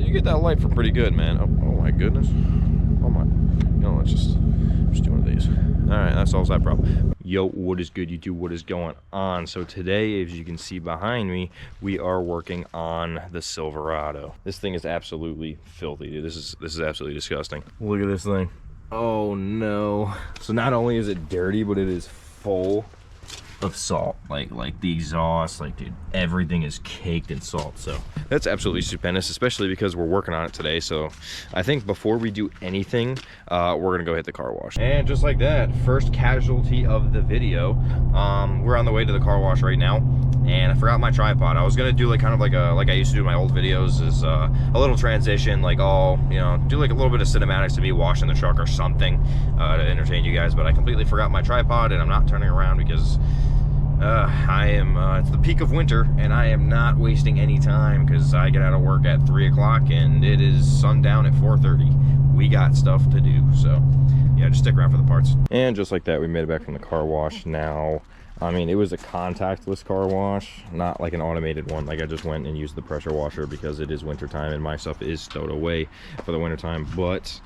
you get that light for pretty good, man. Oh my goodness. Oh my. No, let's just do one of these. All right, that solves that problem. Yo, what is good, YouTube? What is going on? So today, as you can see behind me, we are working on the Silverado. This thing is absolutely filthy, dude. This is absolutely disgusting. Look at this thing. Oh no. So not only is it dirty, but it is full of salt. Like the exhaust, like, dude, everything is caked in salt. So that's absolutely stupendous, especially because we're working on it today. So I think before we do anything, we're gonna go hit the car wash. And just like that, first casualty of the video. We're on the way to the car wash right now, and I forgot my tripod. I was gonna do like kind of like I used to do in my old videos, is a little transition, like all, you know, do like a little bit of cinematics to me washing the truck or something to entertain you guys. But I completely forgot my tripod, and I'm not turning around because it's the peak of winter, and I am not wasting any time because I get out of work at 3 o'clock and it is sundown at 4:30. We got stuff to do, so yeah, just stick around for the parts. And just like that, we made it back from the car wash. Now, I mean, it was a contactless car wash, not like an automated one. Like, I just went and used the pressure washer because it is winter time and my stuff is stowed away for the winter time. But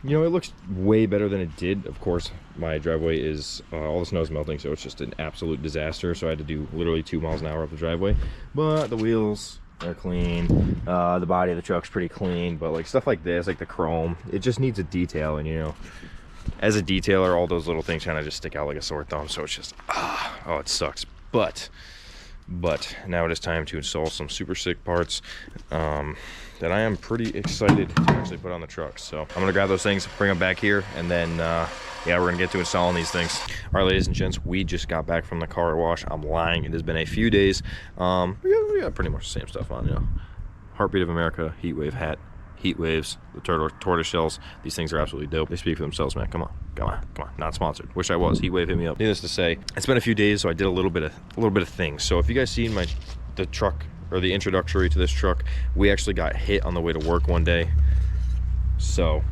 you know, it looks way better than it did. Of course, my driveway is all the snow's melting, so it's just an absolute disaster. So I had to do literally 2 miles an hour up the driveway. But the wheels are clean, the body of the truck's pretty clean. But like stuff like this, like the chrome, it just needs a detail. And you know, as a detailer, all those little things kind of just stick out like a sore thumb. So it's just oh, it sucks. But now it is time to install some super sick parts that I am pretty excited to actually put on the truck. So I'm gonna grab those things, bring them back here, and then yeah, we're gonna get to installing these things. All right, ladies and gents, we just got back from the car wash. I'm lying, it has been a few days. We got pretty much the same stuff on, you know. Heartbeat of America, heat wave hat, heat waves, the tortoise shells. These things are absolutely dope. They speak for themselves, man. Come on. Not sponsored. Wish I was. Heat wave, hit me up. Needless to say, it's been a few days, so I did a little bit of things. So if you guys seen the truck, or the introductory to this truck, we actually got hit on the way to work one day. So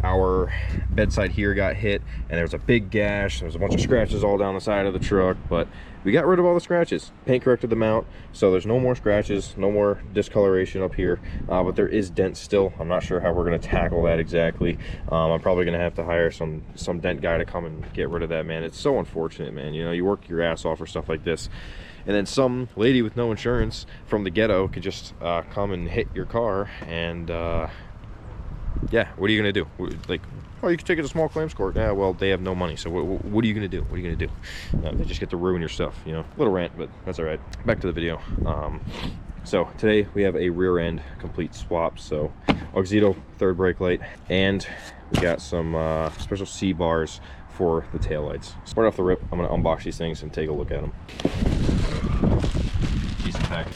our bedside here got hit, and there was a big gash. There was a bunch of scratches all down the side of the truck, but we got rid of all the scratches. Paint corrected them out, so there's no more scratches, no more discoloration up here, but there is dents still. I'm not sure how we're going to tackle that exactly. I'm probably going to have to hire some dent guy to come and get rid of that, man. It's so unfortunate, man. You know, you work your ass off for stuff like this, and then some lady with no insurance from the ghetto could just come and hit your car, and yeah, what are you gonna do? Like, oh, you can take it to small claims court. Yeah, well, they have no money, so what are you gonna do? What are you gonna do? They just get to ruin your stuff, you know. Little rant, but that's all right. Back to the video. So today we have a rear end complete swap. So Auxito third brake light, and we got some special C bars for the taillights. So right off the rip, I'm gonna unbox these things and take a look at them. Decent pack.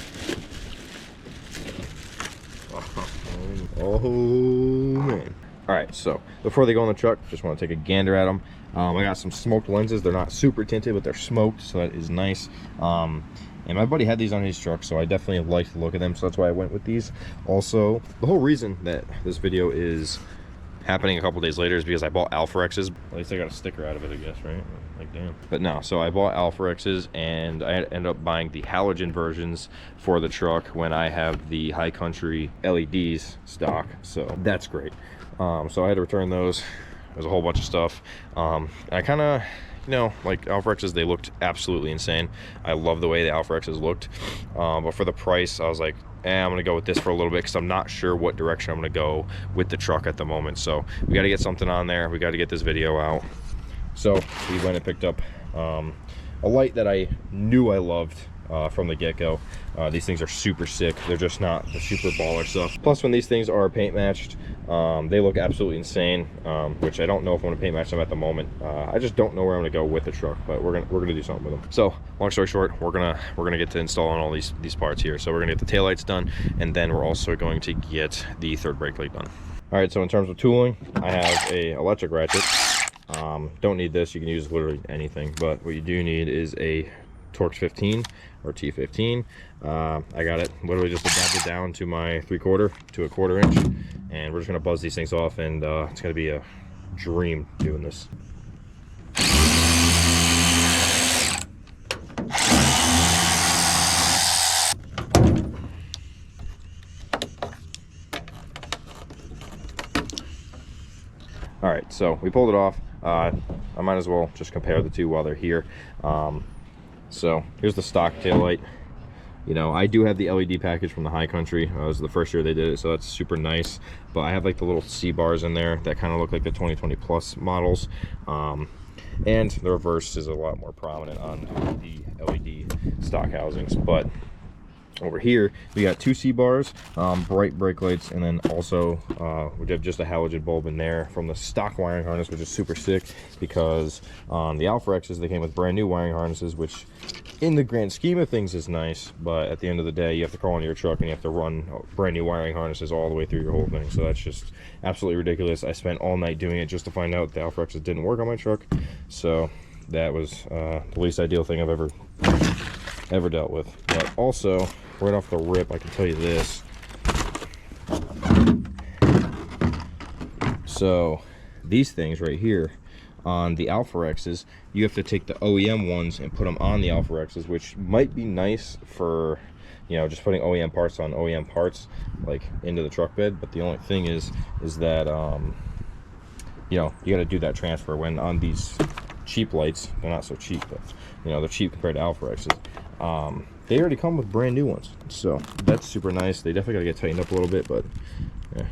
Oh man. All right, so before they go in the truck, just want to take a gander at them. I got some smoked lenses. They're not super tinted, but they're smoked, so that is nice. And my buddy had these on his truck, so I definitely like the look of them, so that's why I went with these. Also, the whole reason that this video is happening a couple days later is because I bought Alpharexes. At least I got a sticker out of it, I guess, right? Like, damn. But no, so I bought Alpharexes, and I ended up buying the halogen versions for the truck when I have the High Country LEDs stock, so that's great. So I had to return those. There's a whole bunch of stuff. I kind of, you know, like Alpharexes, they looked absolutely insane. I love the way the Alpharexes looked, but for the price, I was like, I'm gonna go with this for a little bit because I'm not sure what direction I'm gonna go with the truck at the moment. So we got to get something on there. We got to get this video out. So we went and picked up a light that I knew I loved from the get-go. These things are super sick. They're just not the super baller stuff. Plus, when these things are paint matched, they look absolutely insane, which I don't know if I want to paint match them at the moment. I just don't know where I'm gonna go with the truck, but we're gonna do something with them. So long story short, we're gonna get to installing all these parts here. So we're gonna get the taillights done, and then we're also going to get the third brake light done. All right, so in terms of tooling, I have a electric ratchet. Don't need this, you can use literally anything, but what you do need is a Torx 15 or T15. I got it literally just adapted down to my 3/4 to a 1/4 inch, and we're just gonna buzz these things off, and it's gonna be a dream doing this. All right, so we pulled it off. I might as well just compare the two while they're here. So here's the stock taillight. You know, I do have the LED package from the High Country. It was the first year they did it, so that's super nice. But I have like the little C bars in there that kind of look like the 2020 Plus models. And the reverse is a lot more prominent on the LED stock housings. But over here we got two C bars, bright brake lights, and then also we have just a halogen bulb in there from the stock wiring harness, which is super sick because on the Alpha X's they came with brand new wiring harnesses, which in the grand scheme of things is nice, but at the end of the day you have to crawl into your truck and you have to run brand new wiring harnesses all the way through your whole thing. So that's just absolutely ridiculous. I spent all night doing it just to find out the Alpha X's didn't work on my truck. So that was the least ideal thing I've ever dealt with. But also, right off the rip, I can tell you this. So these things right here on the Alpha X's, you have to take the OEM ones and put them on the Alpha X's, which might be nice for, you know, just putting OEM parts on OEM parts like into the truck bed. But the only thing is that you know, you got to do that transfer. When on these cheap lights, they're not so cheap, but you know, they're cheap compared to Alpha X's. They already come with brand new ones, so that's super nice. They definitely got to get tightened up a little bit, but yeah,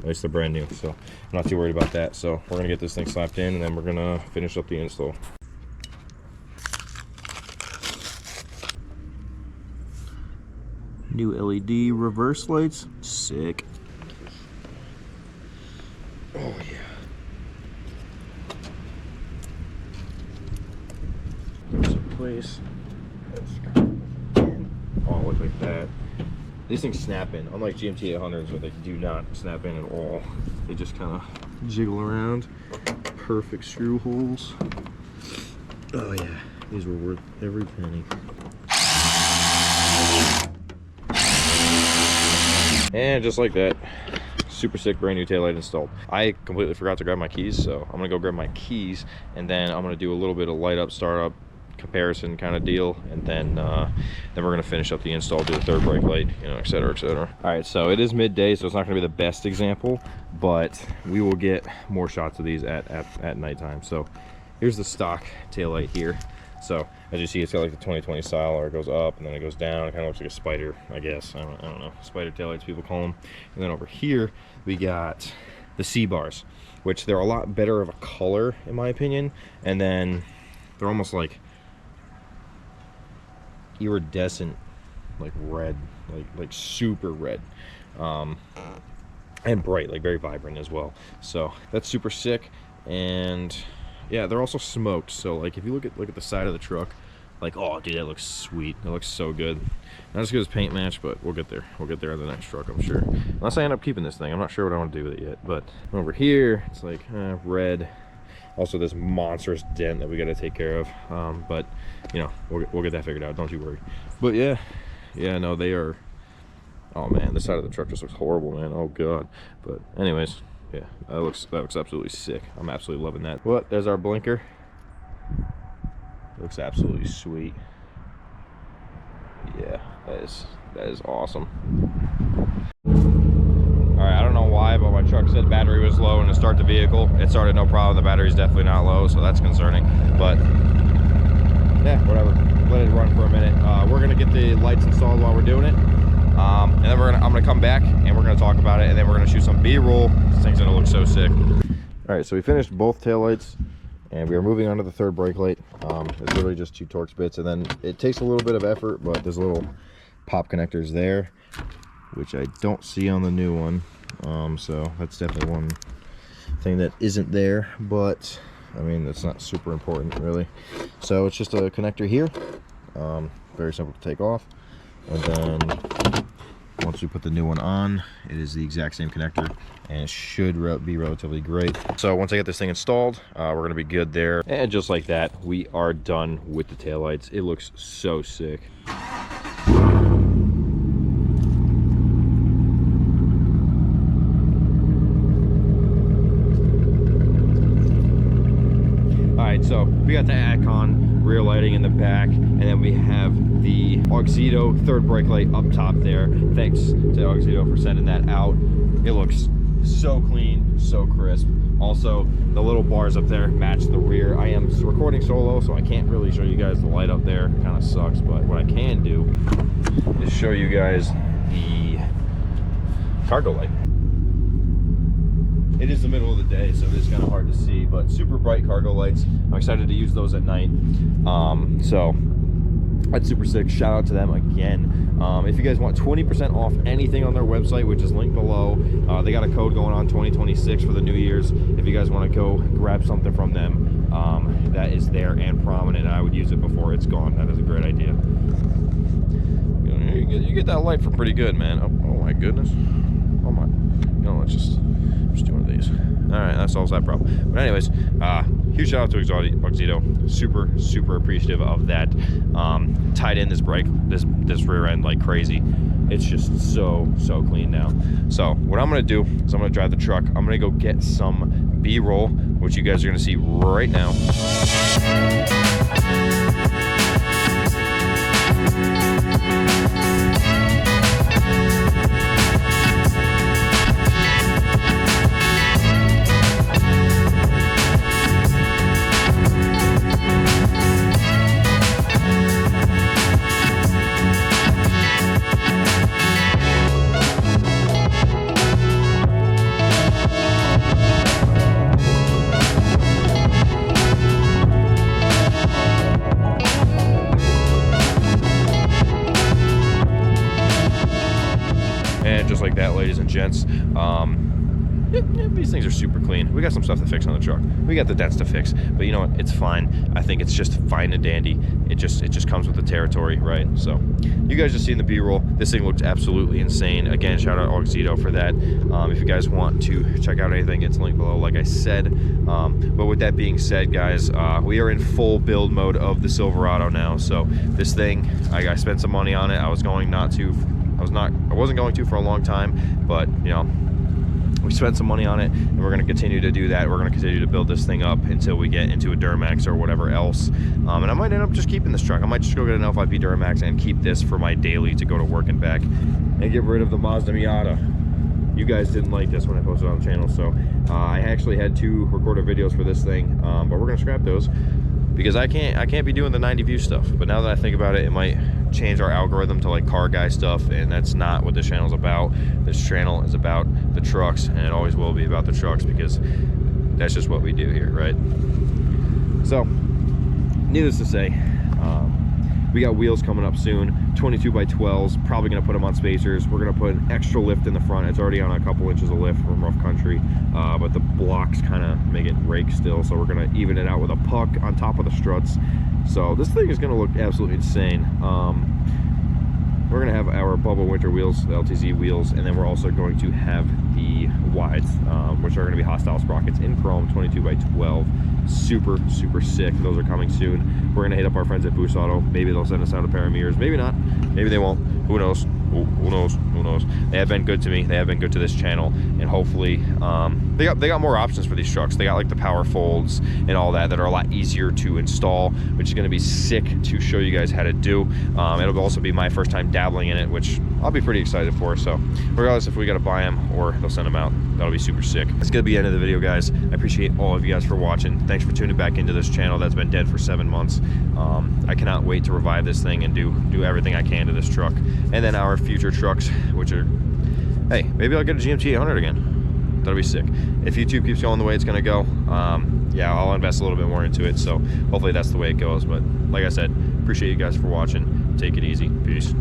at least they're brand new, so I'm not too worried about that. So we're gonna get this thing slapped in, and then we're gonna finish up the install. New LED reverse lights, sick. Oh yeah. Give some place. Oh, look like that. These things snap in, unlike GMT 800s where they do not snap in at all. They just kind of jiggle around. Perfect screw holes. Oh yeah, these were worth every penny. And just like that, super sick brand new taillight installed. I completely forgot to grab my keys, so I'm gonna go grab my keys, and then I'm gonna do a little bit of light up, start up comparison kind of deal, and then we're gonna finish up the install, do the third brake light, you know, etc, etc. All right, so it is midday, so it's not gonna be the best example, but we will get more shots of these at nighttime. So here's the stock taillight here. So as you see, it's got like the 2020 style, where it goes up and then it goes down. It kind of looks like a spider, I guess. I don't know, spider taillights people call them. And then over here we got the C bars, which they're a lot better of a color in my opinion, and then they're almost like iridescent, like red, like super red, and bright, like very vibrant as well. So that's super sick. And yeah, they're also smoked, so like if you look at the side of the truck, like, oh dude, that looks sweet. It looks so good. Not as good as paint match, but we'll get there. We'll get there on the next truck, I'm sure. Unless I end up keeping this thing, I'm not sure what I want to do with it yet. But over here, it's like red. Also this monstrous dent that we got to take care of, but you know, we'll get that figured out, don't you worry. But yeah, no, they are, oh man, this side of the truck just looks horrible, man. Oh god. But anyways, yeah, that looks absolutely sick. I'm absolutely loving that. But there's our blinker. Looks absolutely sweet. Yeah, that is awesome. All right, I don't know why, but my truck said battery was low and to start the vehicle. It started no problem. The battery's definitely not low, so that's concerning. But yeah, whatever. Let it run for a minute. We're gonna get the lights installed while we're doing it, and then I'm gonna come back and we're gonna talk about it, and then we're gonna shoot some B-roll. This thing's gonna look so sick. All right, so we finished both tail lights, and we are moving on to the third brake light. It's literally just 2 Torx bits, and then it takes a little bit of effort, but there's little pop connectors there, which I don't see on the new one. So that's definitely one thing that isn't there, but I mean, that's not super important really. So it's just a connector here, very simple to take off, and then once we put the new one on, it is the exact same connector, and it should be relatively great. So once I get this thing installed, we're gonna be good there. And just like that, we are done with the taillights. It looks so sick. So we got the Akkon rear lighting in the back, and then we have the Auxito third brake light up top there. Thanks to Auxito for sending that out. It looks so clean, so crisp. Also, the little bars up there match the rear. I am recording solo, so I can't really show you guys the light up there. It kind of sucks, but what I can do is show you guys the cargo light. It is the middle of the day, so it is kind of hard to see, but super bright cargo lights. I'm excited to use those at night. So that's super sick. Shout out to them again. If you guys want 20% off anything on their website, which is linked below, they got a code going on 2026 for the New Year's. If you guys want to go grab something from them, that is there and prominent. I would use it before it's gone. That is a great idea. You get that light for pretty good, man. Oh my goodness. Oh my. No, let's just do one of these. All right, that solves that problem. But anyways, huge shout out to Auxito. Super appreciative of that. Tied in this brake, this rear end like crazy. It's just so clean now. So what I'm gonna do is I'm gonna drive the truck. I'm gonna go get some B-roll, which you guys are gonna see right now. And just like that, ladies and gents, these things are super clean. We got some stuff to fix on the truck. We got the dents to fix, but you know what? It's fine. I think it's just fine and dandy. It just comes with the territory, right? So you guys just seen the B-roll. This thing looks absolutely insane. Again, shout out Auxito for that. If you guys want to check out anything, it's linked below, like I said. But with that being said, guys, we are in full build mode of the Silverado now. So this thing, I spent some money on it. I wasn't going to for a long time, but you know, we spent some money on it, and we're going to continue to do that. We're going to continue to build this thing up until we get into a Duramax or whatever else. And I might end up just keeping this truck. I might just go get an L5P Duramax and keep this for my daily to go to work and back, and get rid of the Mazda Miata. You guys didn't like this when I posted on the channel, so I actually had 2 recorded videos for this thing, but we're going to scrap those because I can't be doing the 90 view stuff. But now that I think about it, it might change our algorithm to like car guy stuff, and that's not what this channel is about. This channel is about the trucks, and it always will be about the trucks because that's just what we do here, right? So needless to say, we got wheels coming up soon, 22x12s, probably going to put them on spacers. We're going to put an extra lift in the front. It's already on a couple inches of lift from rough country, but the blocks kind of make it rake still, so we're going to even it out with a puck on top of the struts. So this thing is going to look absolutely insane. We're going to have our Bubba Winter wheels, the LTZ wheels, and then we're also going to have the wides, which are going to be hostile sprockets in chrome, 22x12. Super sick. Those are coming soon. We're going to hit up our friends at Boost Auto. Maybe they'll send us out a pair of mirrors. Maybe not. Maybe they won't. Who knows? Who knows? They have been good to me. They have been good to this channel, and hopefully they got more options for these trucks. They got like the power folds and all that are a lot easier to install, which is going to be sick to show you guys how to do. It'll also be my first time dabbling in it, which I'll be pretty excited for. So regardless if we got to buy them or they'll send them out, that'll be super sick. That's gonna be the end of the video, guys. I appreciate all of you guys for watching. Thanks for tuning back into this channel that's been dead for 7 months. I cannot wait to revive this thing and do everything I can to this truck, and then our future trucks, which are, hey, maybe I'll get a GMT 800 again. That'll be sick. If YouTube keeps going the way it's gonna go, yeah, I'll invest a little bit more into it. So hopefully that's the way it goes. But like I said, appreciate you guys for watching. Take it easy. Peace.